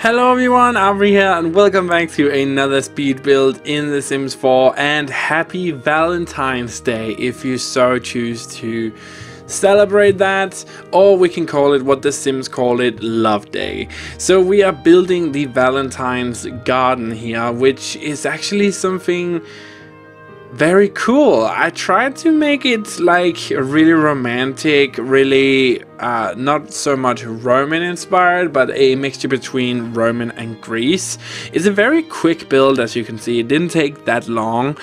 Hello everyone, Auvbri here and welcome back to another speed build in The Sims 4, and happy Valentine's Day if you so choose to celebrate that, or we can call it what The Sims call it, Love Day. So we are building the Valentine's garden here, which is actually something very cool. I tried to make it like really romantic, really not so much Roman inspired, but a mixture between Roman and Greece. It's a very quick build, as you can see. It didn't take that long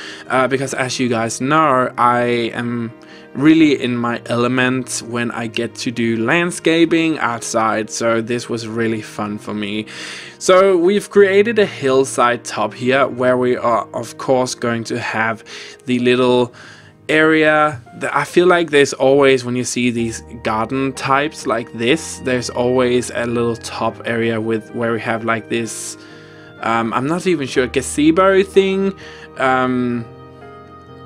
because, as you guys know, I am really in my element when I get to do landscaping outside, so this was really fun for me. So we've created a hillside top here where we are of course going to have the little area that I feel like there's always, when you see these garden types like this, there's always a little top area with where we have like this I'm not even sure, gazebo thing.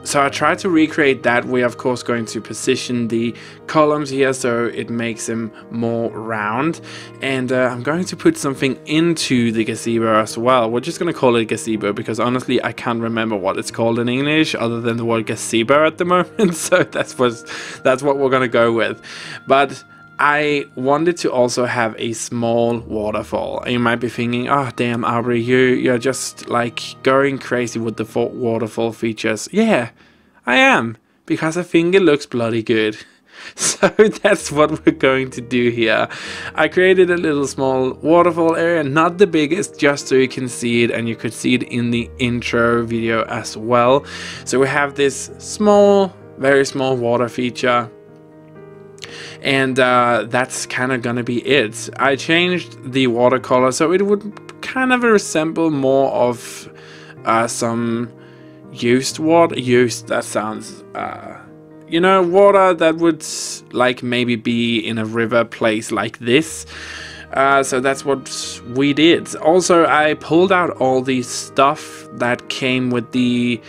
So I tried to recreate that. We're of course going to position the columns here so it makes them more round, and I'm going to put something into the gazebo as well. We're just going to call it gazebo because honestly I can't remember what it's called in English other than the word gazebo at the moment, so that's what we're going to go with. But I wanted to also have a small waterfall. You might be thinking, oh damn Auvbri, you're just like going crazy with the waterfall features. Yeah, I am, because I think it looks bloody good. So that's what we're going to do here. I created a little small waterfall area, not the biggest, just so you can see it, and you could see it in the intro video as well. So we have this small, very small water feature. And that's kind of gonna be it. I changed the watercolor so it would kind of resemble more of some used water. That sounds, you know, water that would like maybe be in a river place like this. So that's what we did. Also, I pulled out all the stuff that came with the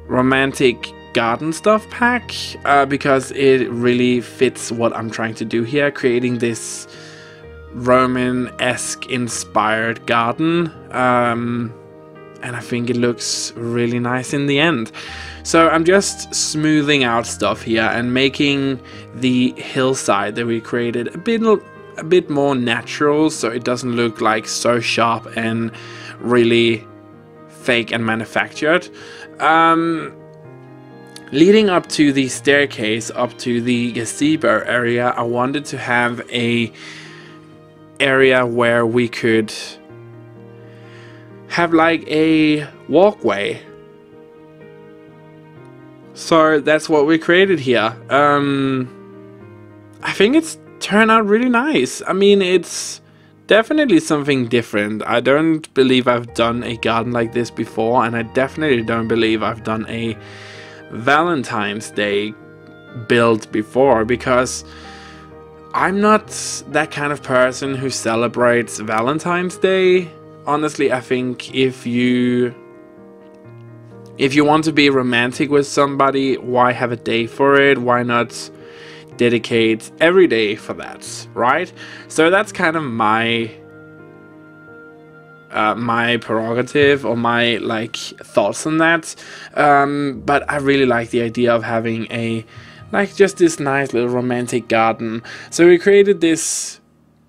romantic garden stuff pack because it really fits what I'm trying to do here, creating this Roman-esque inspired garden, and I think it looks really nice in the end. So I'm just smoothing out stuff here and making the hillside that we created a bit more natural, so it doesn't look like so sharp and really fake and manufactured. Leading up to the staircase, up to the gazebo area, I wanted to have a area where we could have like a walkway. So that's what we created here. I think it's turned out really nice. I mean, it's definitely something different. I don't believe I've done a garden like this before, and I definitely don't believe I've done a Valentine's Day build before, because I'm not that kind of person who celebrates Valentine's Day. Honestly, I think if you want to be romantic with somebody, why have a day for it? Why not dedicate every day for that, right? So that's kind of my prerogative, or my like thoughts on that, but I really like the idea of having a just this nice little romantic garden. So we created this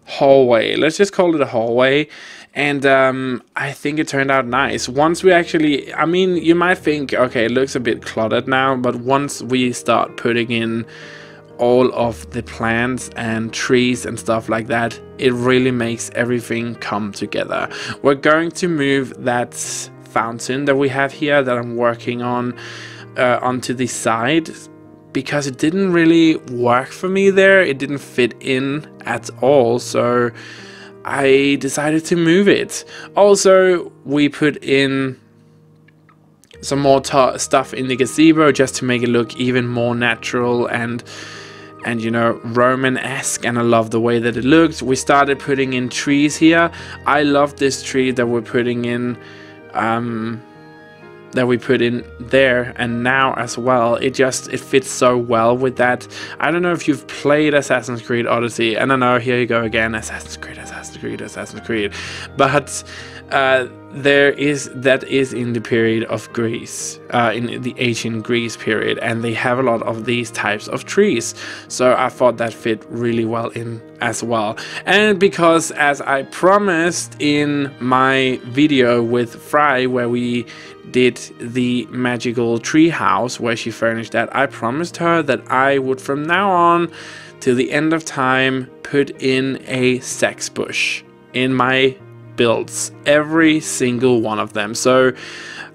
hallway, let's just call it a hallway, and I think it turned out nice. Once we actually, I mean, you might think, okay, it looks a bit cluttered now, but once we start putting in all of the plants and trees and stuff like that, it really makes everything come together. We're going to move that fountain that we have here that I'm working on onto the side, because it didn't really work for me there. It didn't fit in at all, so I decided to move it. Also, we put in some more stuff in the gazebo just to make it look even more natural and you know, Roman-esque, and I love the way that it looked. We started putting in trees here. I love this tree that we're putting in, that we put in there and now as well. It fits so well with that. I don't know if you've played Assassin's Creed Odyssey, and I know, here you go again, Assassin's Creed. Assassin's Creed. But that is in the period of Greece, in the ancient Greece period, and they have a lot of these types of trees. So I thought that fit really well in as well. And because, as I promised in my video with Fry, where we did the magical tree house where she furnished that, I promised her that I would from now on till the end of time put in a sex bush in my builds, every single one of them. So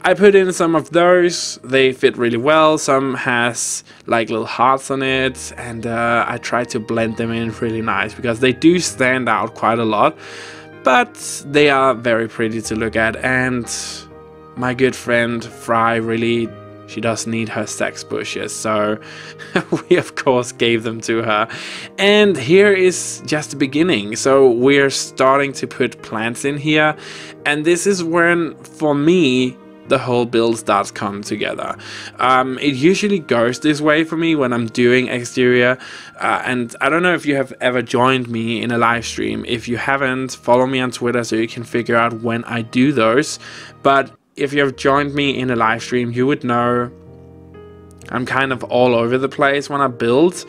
I put in some of those. They fit really well. Some has like little hearts on it, and I tried to blend them in really nice because they do stand out quite a lot, but they are very pretty to look at. And my good friend Fry really, she does need her sex bushes, so we of course gave them to her. And here is just the beginning. So we're starting to put plants in here, and this is when, for me, the whole build starts coming together. It usually goes this way for me when I'm doing exterior, and I don't know if you have ever joined me in a live stream. If you haven't, follow me on Twitter so you can figure out when I do those. But if you have joined me in a live stream, you would know I'm kind of all over the place when I build.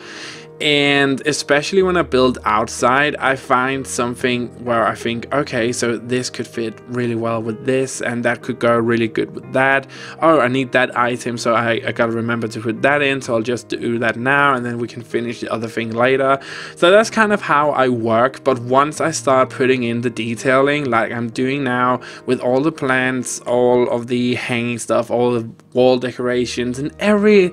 And especially when I build outside, I find something where I think, okay, so this could fit really well with this, and that could go really good with that. Oh, I need that item, so I gotta remember to put that in, so I'll just do that now, and then we can finish the other thing later. So that's kind of how I work. But once I start putting in the detailing, like I'm doing now with all the plants, all of the hanging stuff, all the wall decorations, and every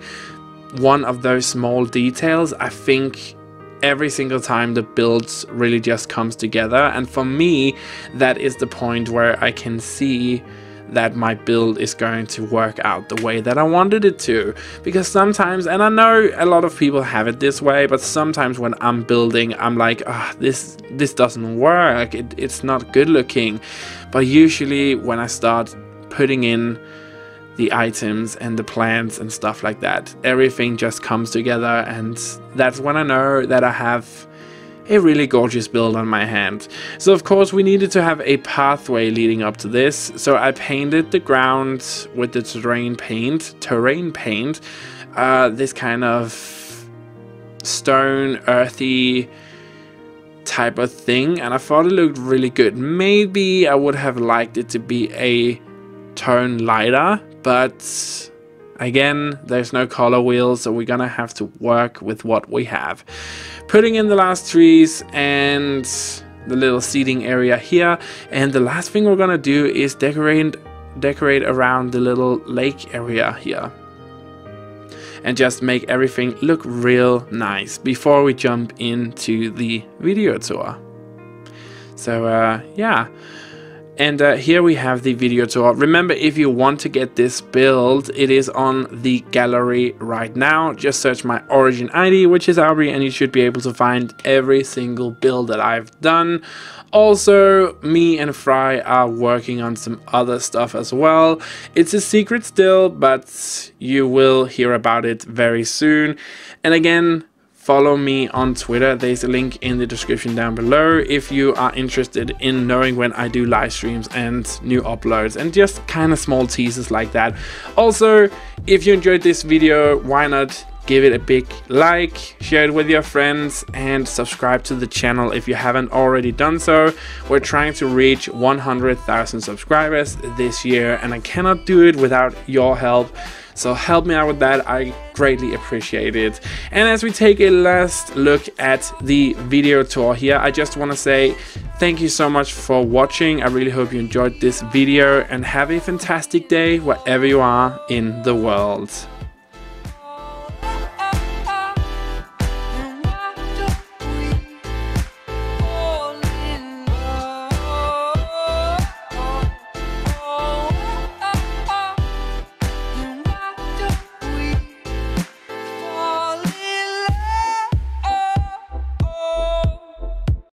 one of those small details, I think every single time the build really just comes together. And for me, that is the point where I can see that my build is going to work out the way that I wanted it to. Because sometimes, and I know a lot of people have it this way, but sometimes when I'm building, I'm like, this doesn't work, it's not good looking. But usually when I start putting in the items and the plants and stuff like that, everything just comes together, and that's when I know that I have a really gorgeous build on my hand. So of course we needed to have a pathway leading up to this, so I painted the ground with the terrain paint, this kind of stone earthy type of thing, and I thought it looked really good. Maybe I would have liked it to be a tone lighter, but again, there's no color wheel, so we're gonna have to work with what we have. Putting in the last trees and the little seating area here, and the last thing we're gonna do is decorate around the little lake area here and just make everything look real nice before we jump into the video tour. So yeah. And here we have the video tour. Remember, if you want to get this build, it is on the gallery right now. Just search my origin ID, which is Auvbri, and you should be able to find every single build that I've done. Also, me and Fry are working on some other stuff as well. It's a secret still, but you will hear about it very soon. And again, follow me on Twitter. There's a link in the description down below if you are interested in knowing when I do live streams and new uploads and just kind of small teasers like that. Also, if you enjoyed this video, why not give it a big like, share it with your friends, and subscribe to the channel if you haven't already done so. We're trying to reach 100,000 subscribers this year, and I cannot do it without your help. So help me out with that, I greatly appreciate it. And as we take a last look at the video tour here, I just want to say thank you so much for watching. I really hope you enjoyed this video, and have a fantastic day wherever you are in the world.